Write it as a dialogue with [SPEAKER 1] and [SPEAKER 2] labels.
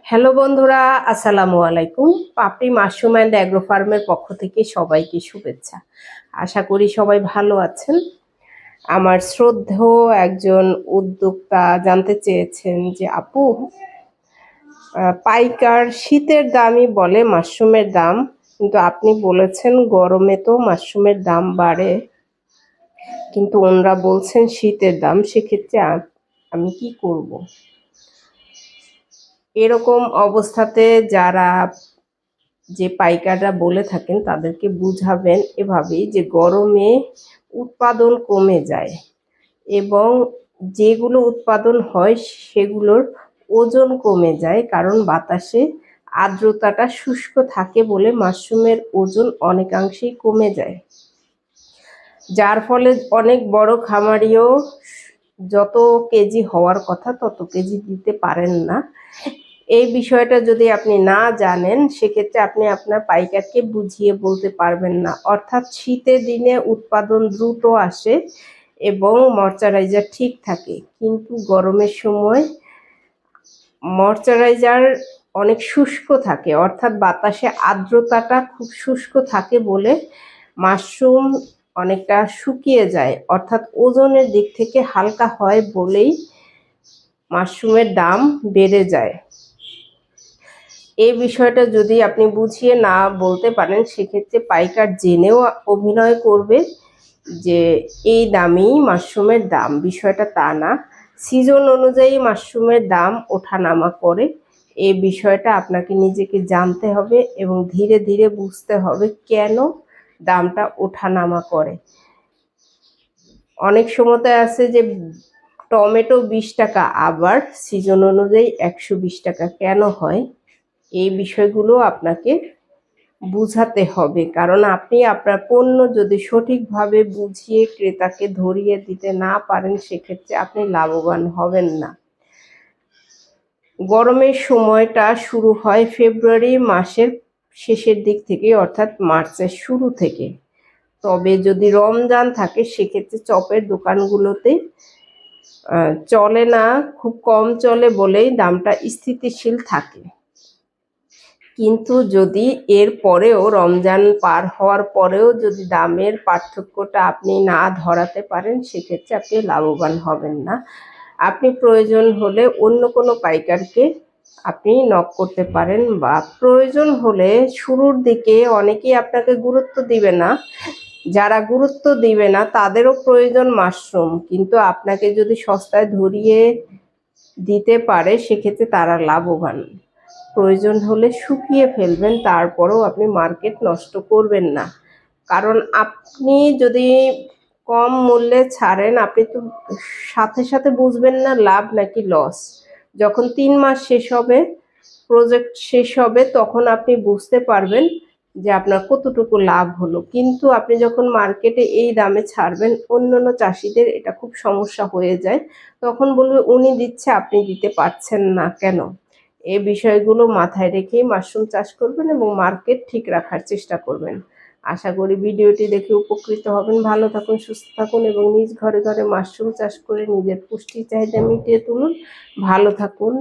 [SPEAKER 1] Hello বন্ধুরা, আসসালামু আলাইকুম। পাপড়ি মাশরুম অ্যান্ড অ্যাগ্রো ফার্মের পক্ষ থেকে সবাইকে শুভেচ্ছা। আশা করি সবাই ভালো আছেন। আমার শ্রদ্ধেয় একজন উদ্যোক্তা জানতে চেয়েছেন যে আপু, পাইকার শীতের দামই বলে মাশরুমের দাম, কিন্তু আপনি বলেছেন গরমে তো মাশরুমের দাম বাড়ে, কিন্তু ওনারা বলছেন শীতের দাম, সেক্ষেত্রে আমি কি করব? এরকম অবস্থাতে যারা যে পাইকাররা বলে থাকেন তাদেরকে বুঝাবেন এভাবেই যে গরমে উৎপাদন কমে যায় এবং যেগুলো উৎপাদন হয় সেগুলোর ওজন কমে যায়, কারণ বাতাসে আর্দ্রতাটা শুষ্ক থাকে বলে মাশরুমের ওজন অনেকাংশেই কমে যায়, যার ফলে অনেক বড় খামারিও যত কেজি হওয়ার কথা তত কেজি দিতে পারেন না। এই বিষয়টা যদি আপনি না জানেন সেক্ষেত্রে আপনি আপনার পাইকারকে বুঝিয়ে বলতে পারবেন না। অর্থাৎ শীতের দিনে উৎপাদন দ্রুত আসে এবং ময়শ্চারাইজার ঠিক থাকে, কিন্তু গরমের সময় ময়শ্চারাইজার অনেক শুষ্ক থাকে, অর্থাৎ বাতাসে আর্দ্রতাটা খুব শুষ্ক থাকে বলে মাশরুম অনেকটা শুকিয়ে যায়, অর্থাৎ ওজনের দিক থেকে হালকা হয় বলেই মাশরুমের দাম বেড়ে যায়। এই বিষয়টা যদি আপনি বুঝিয়ে না বলতে পারেন সেক্ষেত্রে পাইকার জেনেও অভিনয় করবে যে এই দামেই মাশরুমের দাম। বিষয়টা তা না, সিজন অনুযায়ী মাশরুমের দাম ওঠানামা করে। এই বিষয়টা আপনাকে নিজেকে জানতে হবে এবং ধীরে ধীরে বুঝতে হবে কেন দামটা ওঠানামা করে। অনেক সময়তে আছে যে টমেটো 20 টাকা, আবার সিজন অনুযায়ী 120 টাকা কেন হয়, এই বিষয়গুলো আপনাকে বুঝাতে হবে, কারণ আপনি আপনার পণ্য যদি সঠিকভাবে বুঝিয়ে ক্রেতাকে ধরিয়ে দিতে না পারেন সেক্ষেত্রে আপনি লাভবান হবেন না। গরমের সময়টা শুরু হয় ফেব্রুয়ারি মাসের শেষের দিক থেকে, অর্থাৎ মার্চের শুরু থেকে। তবে যদি রমজান থাকে সেক্ষেত্রে চপের দোকানগুলোতে চলে না, খুব কম চলে বলেই দামটা স্থিতিশীল থাকে। কিন্তু যদি এর পরেও রমজান পার হওয়ার পরেও যদি দামের পার্থক্যটা আপনি না ধরাতে পারেন সেক্ষেত্রে আপনি লাভবান হবেন না। আপনি প্রয়োজন হলে অন্য কোনো পাইকারকে আপনি নক করতে পারেন, বা প্রয়োজন হলে শুরুর দিকে অনেকেই আপনাকে গুরুত্ব দিবে না, যারা গুরুত্ব দিবে না তাদেরও প্রয়োজন মাশরুম, কিন্তু আপনাকে যদি সস্তায় ধরিয়ে দিতে পারে সেক্ষেত্রে তারা লাভবান। প্রয়োজন হলে শুকিয়ে ফেলবেন, তারপরেও আপনি মার্কেট নষ্ট করবেন না, কারণ আপনি যদি কম মূল্যে ছাড়েন আপনি তো সাথে সাথে বুঝবেন না লাভ নাকি লস। যখন 3 মাস শেষ হবে, প্রজেক্ট শেষ হবে, তখন আপনি বুঝতে পারবেন যে আপনার কতটুকু লাভ হলো। কিন্তু আপনি যখন মার্কেটে এই দামে ছাড়বেন, অন্যান্য চাষিদের এটা খুব সমস্যা হয়ে যায়, তখন বলবে উনি দিচ্ছে আপনি দিতে পারছেন না কেন। এই বিষয়গুলো মাথায় রেখেই মাশরুম চাষ করবেন এবং মার্কেট ঠিক রাখার চেষ্টা করবেন। আশা করি ভিডিওটি দেখে উপকৃত হবেন। ভালো থাকুন, সুস্থ থাকুন এবং নিজ ঘরে ঘরে মাশরুম চাষ করে নিজের পুষ্টির চাহিদা মিটিয়ে তুলুন। ভালো থাকুন।